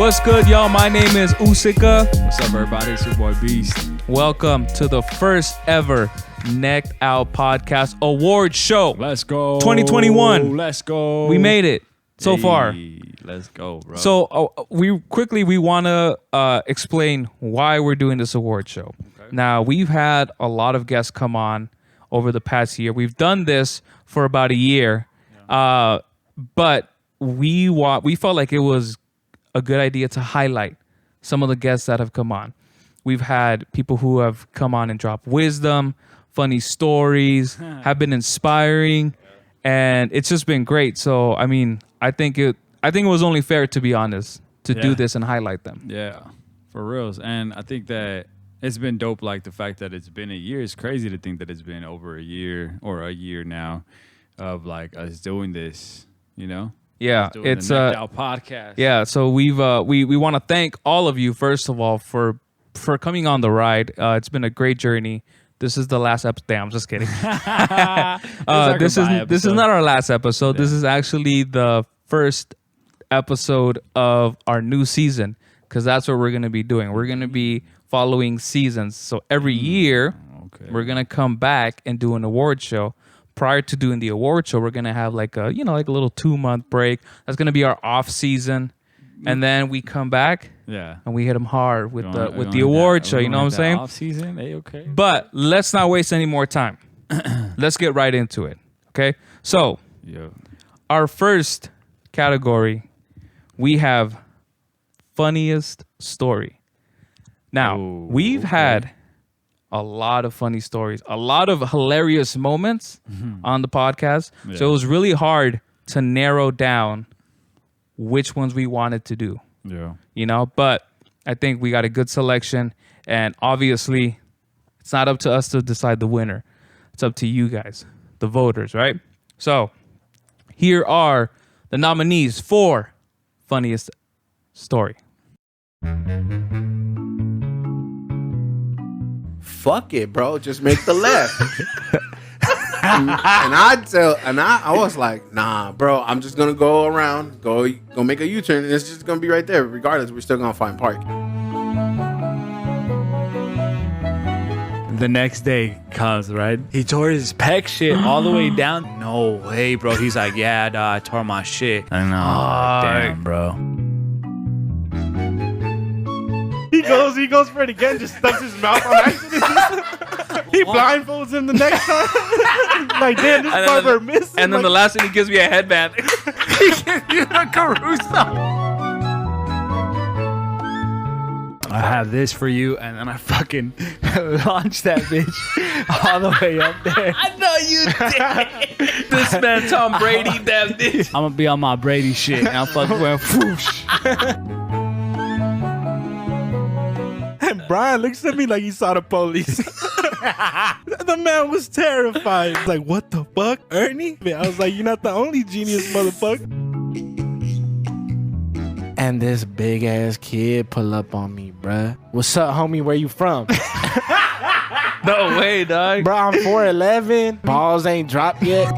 What's good, y'all? My name is Usika. What's up, everybody? It's your boy Beast. Welcome to the first ever Necked Out Podcast Award Show. Let's go. 2021. Let's go. We made it so far. Let's go, bro. So we want to explain why we're doing this award show. Okay. Now, we've had a lot of guests come on over the past year. We've done this for about a year, but we felt like it was a good idea to highlight some of the guests that have come on. We've had people who have come on and dropped wisdom, funny stories, have been inspiring, and it's just been great. So, I mean, I think it was only fair, to be honest, to do this and highlight them. Yeah, for reals. And I think that it's been dope, like the fact that it's been a year. It's crazy to think that it's been over a year or a year now of like us doing this, you know? Yeah, it's our podcast. Yeah, so we want to thank all of you first of all for coming on the ride. It's been a great journey. This is the last episode. Damn, I'm just kidding. This is not our last episode. Yeah. This is actually the first episode of our new season, because that's what we're going to be doing. We're going to be following seasons. So every year we're going to come back and do an award show. Prior to doing the award show, we're going to have like a little 2-month break. That's going to be our off season. And then we come back and we hit them hard with the award show. You know what I'm saying? Off season, okay. But let's not waste any more time. Let's get right into it. Okay. So our first category, we have funniest story. Now, we've had a lot of funny stories, a lot of hilarious moments on the podcast. Yeah. So it was really hard to narrow down which ones we wanted to do. Yeah. You know, but I think we got a good selection, and obviously it's not up to us to decide the winner. It's up to you guys, the voters, right? So here are the nominees for funniest story. Fuck it, bro. Just make the left. I was like, nah, bro. I'm just gonna go around, go make a U-turn, and it's just gonna be right there. Regardless, we're still gonna find parking. The next day comes, right? He tore his pec shit all the way down. No way, bro. He's like, yeah, I tore my shit. I know. Damn, bro. He goes for it again, just stuffs his mouth on accident. He blindfolds him the next time. Like, damn, this barber missed. And then the last thing, he gives me a headband. He gives you the Caruso. I have this for you, and then I fucking launch that bitch all the way up there. I know you did. This man Tom Brady, damn bitch. I'm gonna be on my Brady shit, and I'm fucking going whoosh. And Brian looks at me like he saw the police. The man was terrified. He's like, what the fuck, Ernie? I was like, you're not the only genius, motherfucker. And this big ass kid pull up on me, bruh. What's up, homie? Where you from? No way, dog. Bro, I'm 4'11". Balls ain't dropped yet.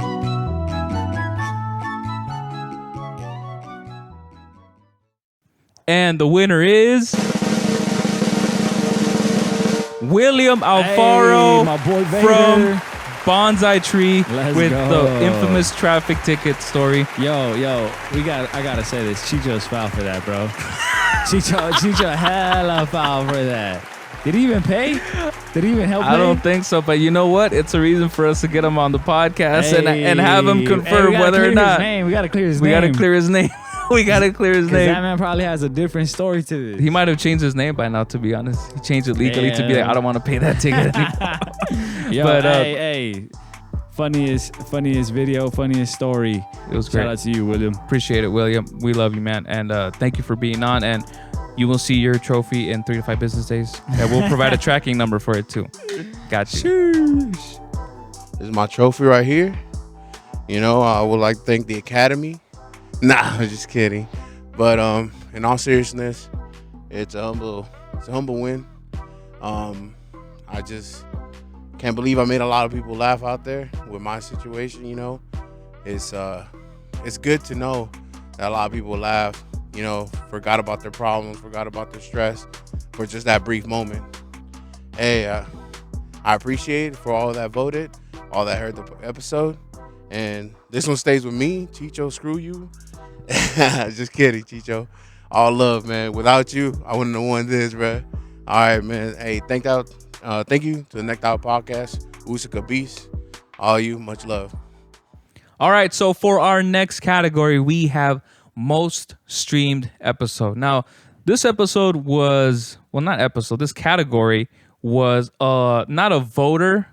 And the winner is William Alfaro, my boy from Bonsai Tree. Let's go. The infamous traffic ticket story. Yo, I gotta say this. Chicho's foul for that, bro. Chicho hella foul for that. Did he even pay? Did he even help me? I don't think so, but you know what? It's a reason for us to get him on the podcast and have him confirm whether or not. We gotta clear his name. We gotta clear his name. We gotta clear his name. That man probably has a different story to this. He might have changed his name by now, to be honest. He changed it legally to be like, I don't want to pay that ticket anymore. Yo, but, hey, funniest video, funniest story. It was great. Shout out to you, William. Appreciate it, William. We love you, man, and thank you for being on. And you will see your trophy in 3 to 5 business days. And we'll provide a tracking number for it too. Got you. This is my trophy right here. You know, I would like to thank the Academy. Nah, I'm just kidding. But in all seriousness, it's a humble win. I just can't believe I made a lot of people laugh out there with my situation. You know, it's good to know that a lot of people laugh forgot about their problems, forgot about their stress for just that brief moment. Hey, I appreciate it for all that voted, all that heard the episode. And this one stays with me. Chicho, screw you. Just kidding, Chicho. All love, man. Without you, I wouldn't have won this, bro. All right, man. Hey, thank you to the Necked Out Podcast, Usaka Beast. All you, much love. All right, so for our next category, we have most streamed episode. Now, this episode was, this category was not a voter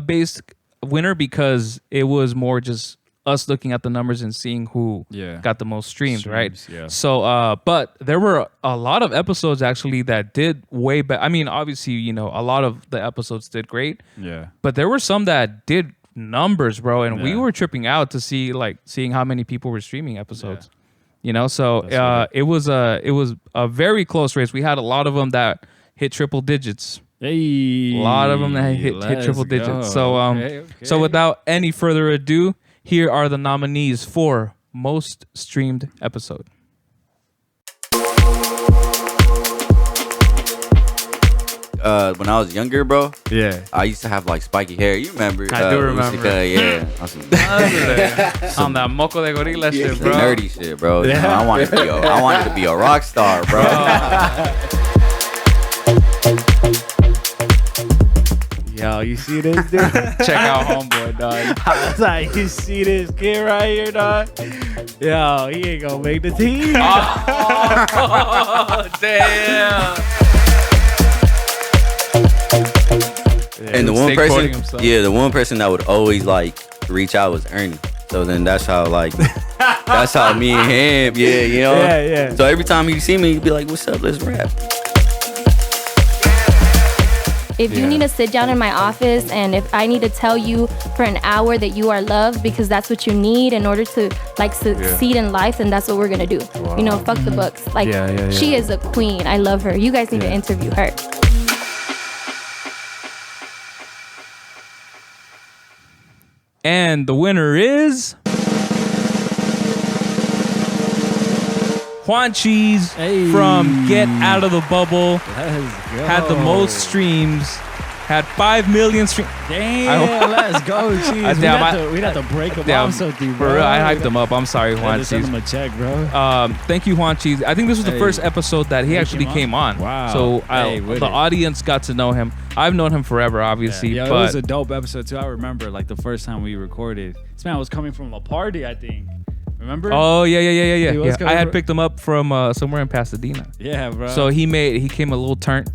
based winner because it was more just us looking at the numbers and seeing who got the most streams, right? Yeah. So, but there were a lot of episodes actually that did way better. I mean, obviously, a lot of the episodes did great. Yeah. But there were some that did numbers, bro, and we were tripping out to seeing how many people were streaming episodes. So it was a very close race. We had a lot of them that hit triple digits. Hey, A lot of them that hit triple digits. So so without any further ado, here are the nominees for most streamed episode. When I was younger, bro, Yeah. I used to have like spiky hair. You remember? I do remember. Yeah. On some On that moco de gorilla shit, bro. nerdy shit, bro. You know, I wanted to be a rock star, bro. Yo, you see this dude? Check out homeboy, dog. I was like, you see this kid right here, dog? Yo, he ain't gonna make the team. Oh, damn. And the one Stay quoting person, himself. the one person that would always like reach out was Ernie. So then that's how me and him, Yeah. So every time you see me, you'd be like, "What's up? Let's rap." If you need to sit down in my office and if I need to tell you for an hour that you are loved because that's what you need in order to succeed in life, then that's what we're gonna do. Fuck the books. She is a queen. I love her. You guys need to interview her. And the winner is Juan Cheese from Get Out of the Bubble. Let's go. Had the most streams. Had 5 million streams. Damn, let's go, Cheese. We'd have to break him off something, bro. For real, I hyped him up. I'm sorry, Juan Just send Cheese. him a check, bro. Thank you, Juan Cheese. I think this was the first episode that he actually came on. Wow. So with the it. audience got to know him. I've known him forever, obviously. Yeah, it but was a dope episode, too. I remember, the first time we recorded. This man was coming from a party, I think. Remember? oh yeah. He was coming I had from- picked him up from somewhere in Pasadena. Yeah, bro. So he came a little turnt.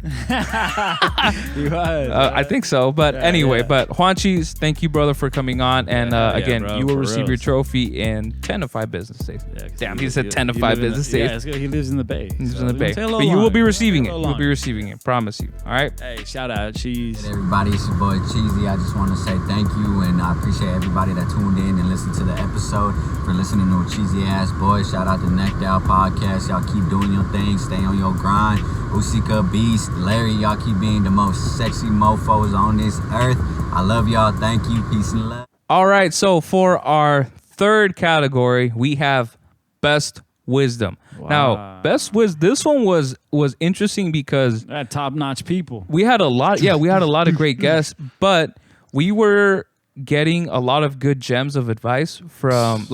he was. I think so. But anyway, yeah. but Juan Cheese, thank you, brother, for coming on. And again, bro, you will for receive real. your trophy in 10 to 5 business days. Yeah, 'cause Damn, he said 10 to 5 business Yeah, days. it's good. He lives in the Bay. He's so in the we Bay. can stay a But little you will be longer. receiving Stay it. a You'll little be longer. receiving it. Promise you. All right. Hey, shout out, Cheese. Hey everybody, it's your boy Cheesy. I just want to say thank you, and I appreciate everybody that tuned in and listened to the episode. For listening to a cheesy ass boy, shout out to Necked Out Podcast. Y'all keep doing your thing, stay on your grind. Usika Beast, Larry, y'all keep being the most sexy mofos on this earth. I love y'all. Thank you. Peace and love. All right. So for our third category, we have best wisdom. Now, best wisdom. This one was interesting because That top-notch people. we had a lot. Yeah, we had a lot of great guests, but we were getting a lot of good gems of advice from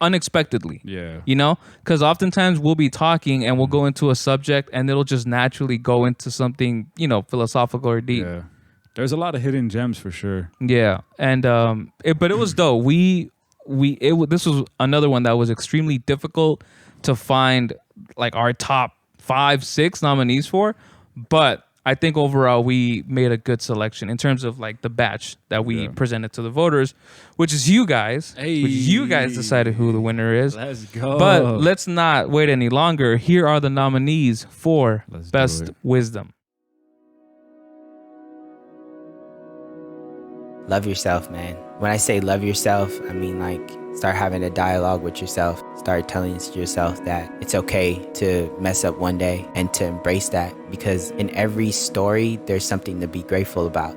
unexpectedly. Yeah. Because oftentimes we'll be talking and we'll go into a subject and it'll just naturally go into something philosophical or deep. Yeah. There's a lot of hidden gems for sure. Yeah, and but it was dope. This was another one that was extremely difficult to find our top 5, 6 nominees for, but I think overall we made a good selection in terms of the batch that we presented to the voters, which is you guys. Hey. Which you guys decided who the winner is. Let's go. But let's not wait any longer. Here are the nominees for Let's do best it. wisdom. Love yourself, man. When I say love yourself, I mean start having a dialogue with yourself. Start telling yourself that it's okay to mess up one day and to embrace that, because in every story, there's something to be grateful about.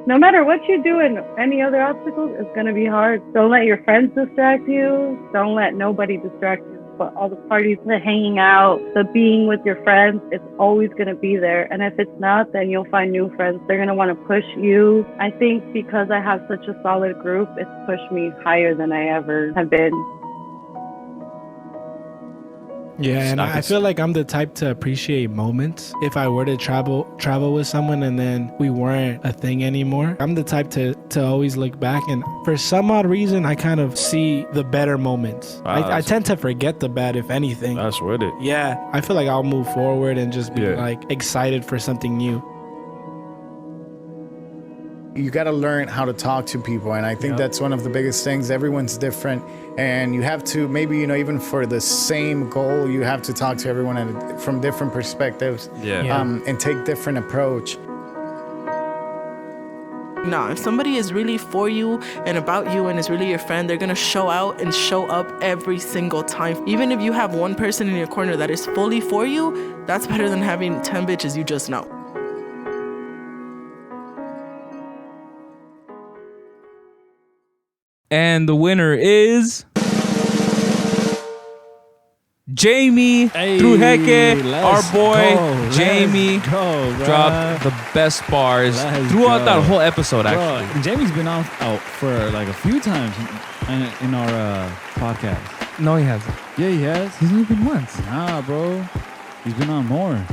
no matter what you do and any other obstacles, it's going to be hard. Don't let your friends distract you. Don't let nobody distract you. But all the parties, the hanging out, the being with your friends, it's always going to be there. And if it's not, then you'll find new friends. They're going to want to push you. I think because I have such a solid group, it's pushed me higher than I ever have been. Yeah, and I feel like I'm the type to appreciate moments. If I were to travel with someone and then we weren't a thing anymore, I'm the type to always look back, and for some odd reason, I kind of see the better moments. I tend to forget the bad, if anything. That's with it. Yeah, I feel like I'll move forward and just be like excited for something new. You got to learn how to talk to people, and I think that's one of the biggest things. Everyone's different, and you have to maybe, even for the same goal, you have to talk to everyone from different perspectives, and take different approach. No, if somebody is really for you and about you and is really your friend, they're gonna show out and show up every single time. Even if you have one person in your corner that is fully for you, that's better than having 10 bitches you just know. And the winner is Jamie Trujeke. Our boy Jamie dropped the best bars throughout that whole episode, actually. Jamie's been on for like a few times in our podcast. No, he hasn't. Yeah, he has. He's only been once. Nah, bro. He's been on more.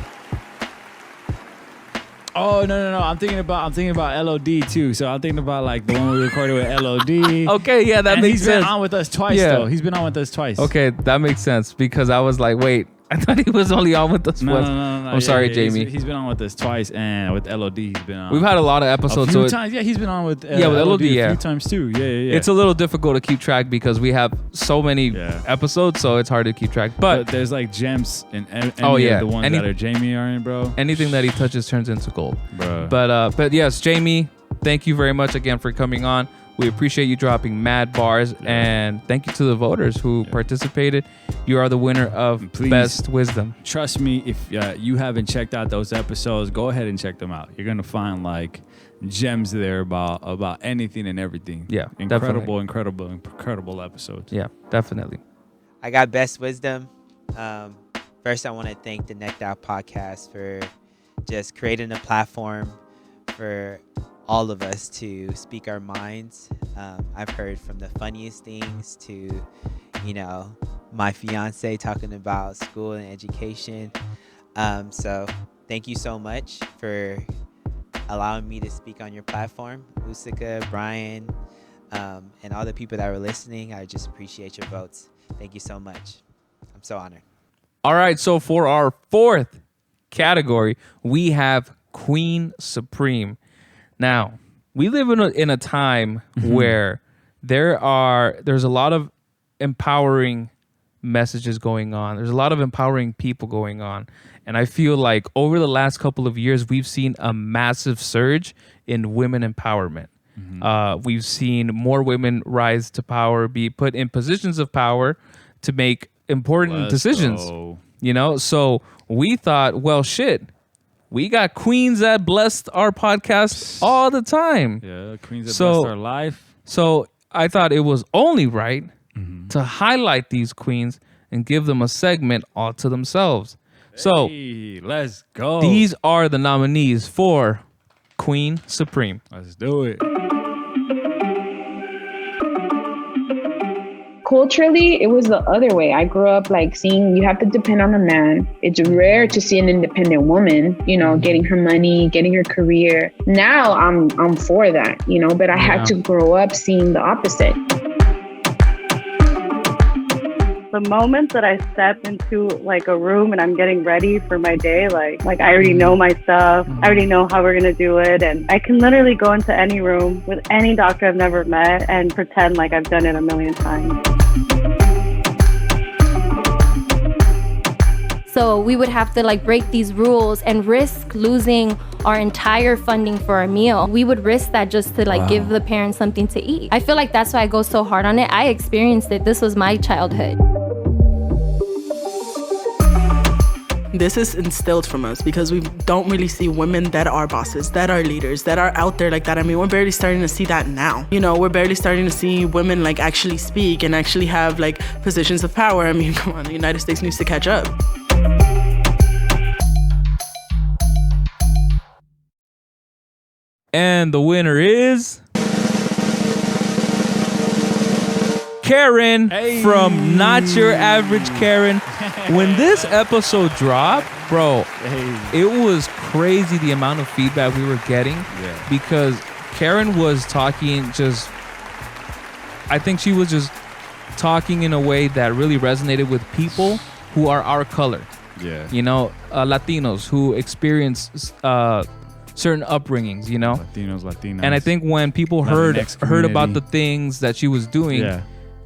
Oh no! I'm thinking about LOD too. So I'm thinking about like the one we recorded with LOD. Okay, yeah, that makes sense. He's been on with us twice though. He's been on with us twice. Okay, that makes sense because I was like, wait, I thought he was only on with us once. No. I'm sorry, Jamie. He's been on with us twice, and with LOD, he's been on. We've had a lot of episodes. A few times. Yeah, he's been on with with LOD a few times too. Yeah. It's a little difficult to keep track because we have so many episodes, so it's hard to keep track. But there's like gems in any of the ones that are Jamie are in, bro. Anything that he touches turns into gold, bro. But yes, Jamie, thank you very much again for coming on. We appreciate you dropping mad bars, and thank you to the voters who participated. You are the winner of Best Wisdom. Trust me, if you haven't checked out those episodes, go ahead and check them out. You're gonna find like gems there about anything and everything. Yeah, incredible episodes. Yeah, definitely. I got Best Wisdom. First, I want to thank the Necked Out Podcast for just creating a platform for all of us to speak our minds. I've heard from the funniest things to, my fiance talking about school and education. So thank you so much for allowing me to speak on your platform. Usika, Brian, and all the people that were listening. I just appreciate your votes. Thank you so much. I'm so honored. All right, so for our fourth category, we have Queen Supreme. Now, we live in a time where there's a lot of empowering messages going on. There's a lot of empowering people going on. And I feel like over the last couple of years, we've seen a massive surge in women empowerment. We've seen more women rise to power, be put in positions of power to make important decisions. So we thought, well, shit. We got queens that blessed our podcast all the time. Yeah, queens that blessed our life. So I thought it was only right to highlight these queens and give them a segment all to themselves. So let's go. These are the nominees for Queen Supreme. Let's do it. Culturally, it was the other way. I grew up like seeing you have to depend on a man. It's rare to see an independent woman, getting her money, getting her career. Now I'm for that, but I had to grow up seeing the opposite. The moment that I step into like a room and I'm getting ready for my day, like I already know my stuff. I already know how we're gonna do it, and I can literally go into any room with any doctor I've never met and pretend like I've done it a million times. So we would have to like break these rules and risk losing our entire funding for our meal. We would risk that just to like give the parents something to eat. I feel like that's why I go so hard on it. I experienced it. This was my childhood. this is instilled from us because we don't really see women that are bosses, that are leaders, that are out there like that. I mean, we're barely starting to see that now. You know, we're barely starting to see women like actually speak and actually have like positions of power. I mean, come on, the United States needs to catch up. And the winner is Karen from Not Your Average Karen. When this episode dropped, bro, it was crazy the amount of feedback we were getting because Karen was talking I think she was just talking in a way that really resonated with people who are our color. Yeah. You know, Latinos who experience certain upbringings, you know? Latinas. And I think when people heard about the things that she was doing,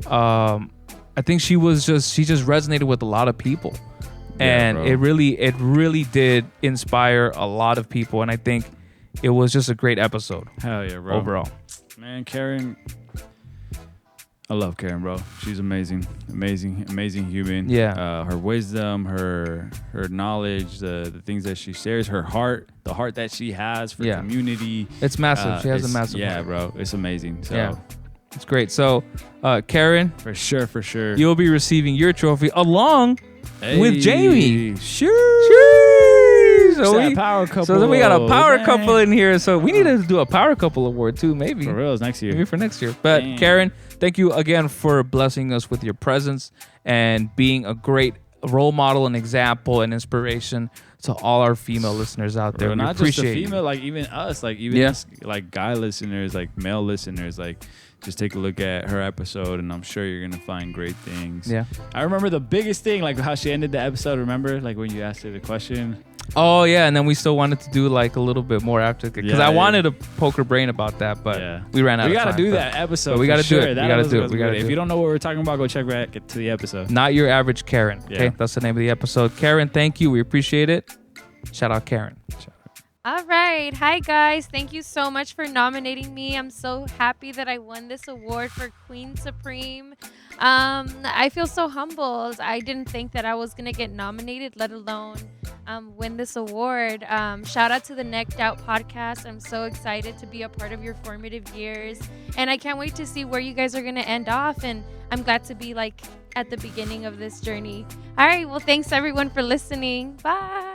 I think she just resonated with a lot of people. And it really did inspire a lot of people. And I think it was just a great episode. Hell yeah, bro. Overall. Man, Karen, I love Karen, bro. She's amazing human. Yeah. Her wisdom, her knowledge, the things that she shares, her heart, the heart that she has for community. It's massive. She has a massive heart. Bro. It's amazing. So. Yeah. It's great. So, Karen, for sure, you'll be receiving your trophy along with Jamie. Sure. So we got a power couple in here. So we need to do a power couple award too, maybe. For real, next year. Maybe for next year. But Karen, thank you again for blessing us with your presence and being a great role model and example and inspiration to all our female listeners out there. Bro, not just the female, like even us, like even like guy listeners, like male listeners, like just take a look at her episode and I'm sure you're gonna find great things. Yeah. I remember the biggest thing, like how she ended the episode, remember? Like when you asked her the question. Oh yeah, and then we still wanted to do like a little bit more after because I wanted to poke her brain about that, but we ran out of time. We gotta do that episode. We gotta do it. We gotta do it. If you don't know what we're talking about, go check back to the episode. Not Your Average Karen. Okay, that's the name of the episode. Karen, thank you. We appreciate it. Shout out Karen. All right. Hi, guys. Thank you so much for nominating me. I'm so happy that I won this award for Queen Supreme. I feel so humbled. I didn't think that I was going to get nominated, let alone win this award. Shout out to the Necked Out podcast. I'm so excited to be a part of your formative years. And I can't wait to see where you guys are going to end off. And I'm glad to be like at the beginning of this journey. All right. Well, thanks everyone for listening. Bye.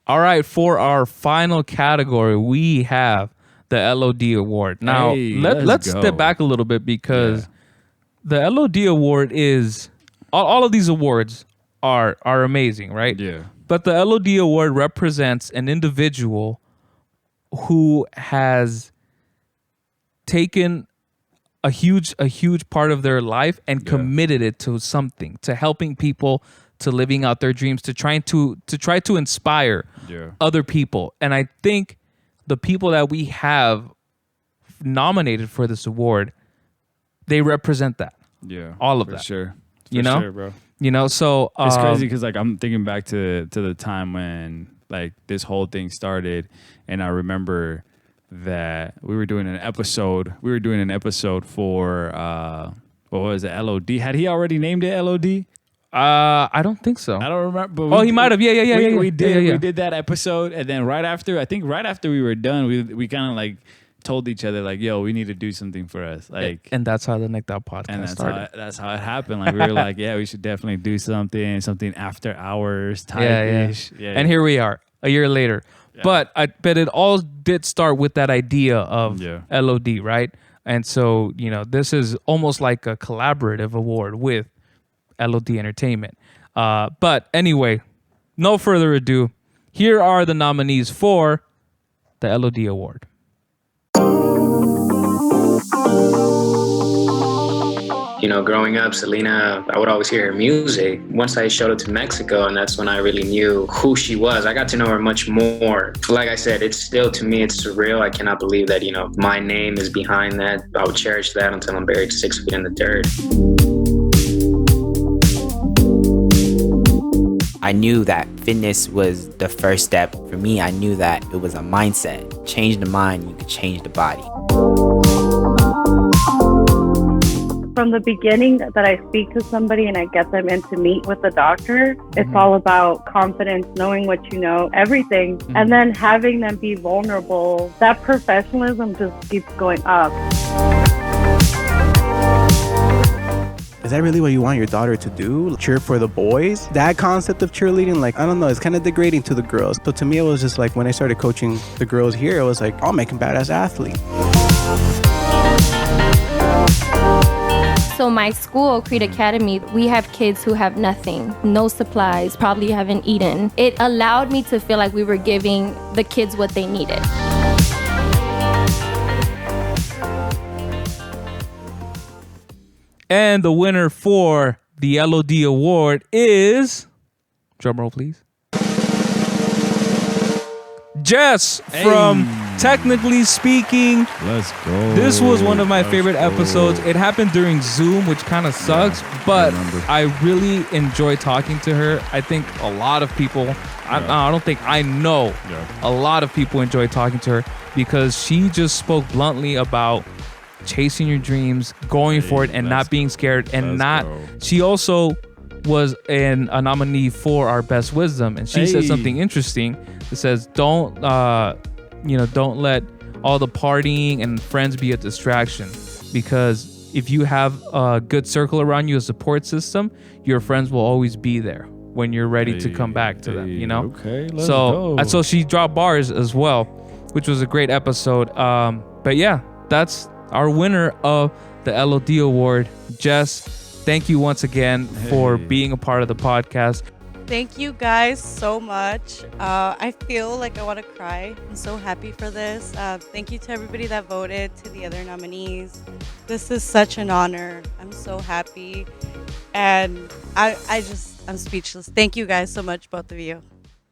All right, for our final category, we have the LOD Award. Now, let's step back a little bit because the LOD Award is all of these awards are amazing, right? Yeah. But the LOD Award represents an individual who has taken a huge part of their life and committed it to something, to helping people, to living out their dreams, to try to inspire other people. And I think the people that we have nominated for this award, they represent that. Yeah. All of for that. Sure. You know? Sure, bro. You know, so it's crazy because like I'm thinking back to the time when like this whole thing started, and I remember that we were doing an episode. We were doing an episode for what was it? LOD. Had he already named it LOD? I don't think so. I don't remember. But he might have. Yeah. We did that episode, and then right after we were done, we kind of like told each other like, "Yo, we need to do something for us." Like, and that's how the Necked Out podcast started. That's how it happened. Like we were like, "Yeah, we should definitely do something after hours type-ish." Yeah. And here we are, a year later. Yeah. But it all did start with that idea of LOD, right? And so this is almost like a collaborative award with LOD Entertainment. But anyway, no further ado. Here are the nominees for the LOD Award. Growing up, Selena, I would always hear her music. Once I showed up to Mexico, and that's when I really knew who she was. I got to know her much more. Like I said, it's still, to me, it's surreal. I cannot believe that, my name is behind that. I would cherish that until I'm buried 6 feet in the dirt. I knew that fitness was the first step. For me, I knew that it was a mindset. Change the mind, you could change the body. from the beginning that I speak to somebody and I get them in to meet with the doctor, it's all about confidence, knowing what you know, everything. And then having them be vulnerable. That professionalism just keeps going up. Is that really what you want your daughter to do? Cheer for the boys? That concept of cheerleading, like, I don't know, it's kind of degrading to the girls. So to me, it was just like when I started coaching the girls here, it was like, I'll make them badass athletes. So my school, Creed Academy, we have kids who have nothing, no supplies, probably haven't eaten. It allowed me to feel like we were giving the kids what they needed. And the winner for the LOD award is, drumroll please, Jess from Technically Speaking. Let's go. This was one of my favorite episodes. It happened during Zoom, which kind of sucks, but I really enjoy talking to her. I think a lot of people, I don't think, I know a lot of people enjoy talking to her because she just spoke bluntly about chasing your dreams, going for it, and not being scared, and she also was a nominee for our best wisdom, and she said something interesting that says don't let all the partying and friends be a distraction, because if you have a good circle around you, a support system, your friends will always be there when you're ready to come back to them, you know? Okay, let's go. go. So she dropped bars as well, which was a great episode. But yeah, that's our winner of the LOD award. Jess, thank you once again for being a part of the podcast. Thank you guys so much. I feel like I want to cry. I'm so happy for this. Thank you to everybody that voted, to the other nominees. This is such an honor. I'm so happy. And I'm speechless. Thank you guys so much, both of you.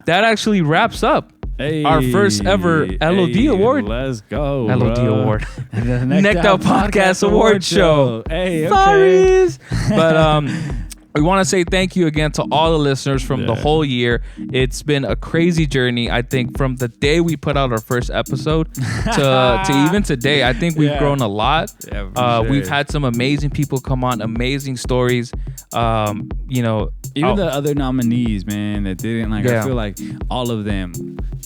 That actually wraps up our first ever LOD award. Let's go. LOD bro. award. The Necked Out Podcast Award Show. Hey, Sorries. But we want to say thank you again to all the listeners from the whole year. It's been a crazy journey. I think from the day we put out our first episode to even today, I think we've grown a lot. Yeah, we've had some amazing people come on, amazing stories. Even the other nominees, man, that didn't I feel like all of them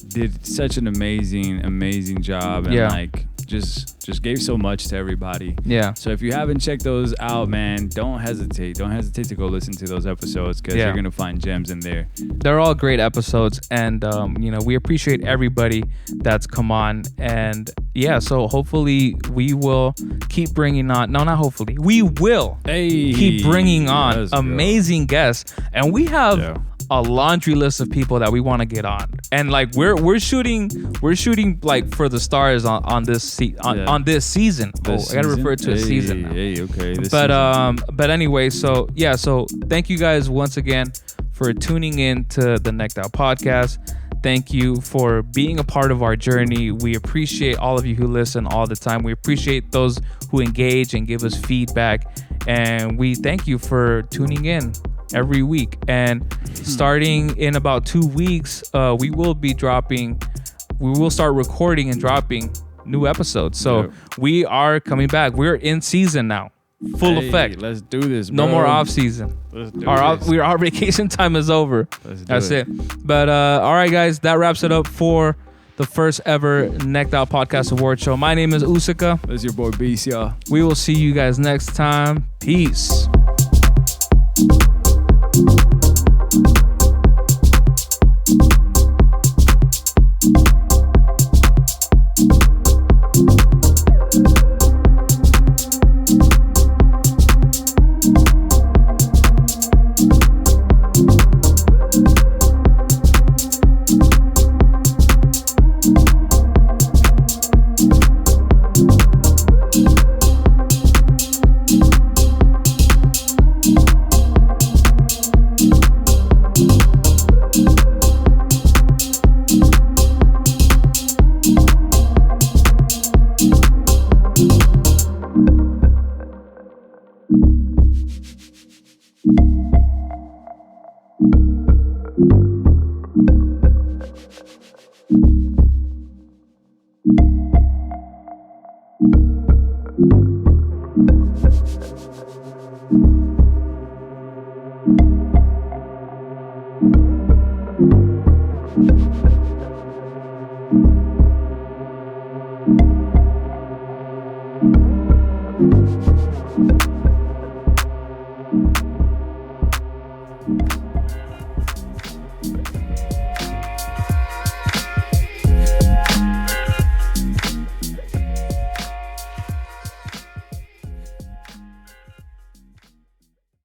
did such an amazing job, and just gave so much to everybody. Yeah. So if you haven't checked those out, man, don't hesitate to go listen to those episodes, because you're gonna find gems in there. They're all great episodes, and we appreciate everybody that's come on. And so hopefully we will keep bringing on. No, not hopefully. We will keep bringing on amazing guests, and we have a laundry list of people that we want to get on, and like we're shooting like for the stars on this season. I gotta refer to a season now. But anyway, so thank you guys once again for tuning in to the Necked Out Podcast. Thank you for being a part of our journey. We appreciate all of you who listen all the time. We appreciate those who engage and give us feedback, and we thank you for tuning in every week. And starting in about 2 weeks, we will start recording and dropping new episodes. So we are coming back. We're in season now, full effect. Let's do this, bro. No more off season. Our vacation time is over. That's it. But all right, guys, that wraps it up for the first ever Necked Out Podcast Award Show. My name is Usika. This is your boy Beast, y'all. We will see you guys next time. Peace.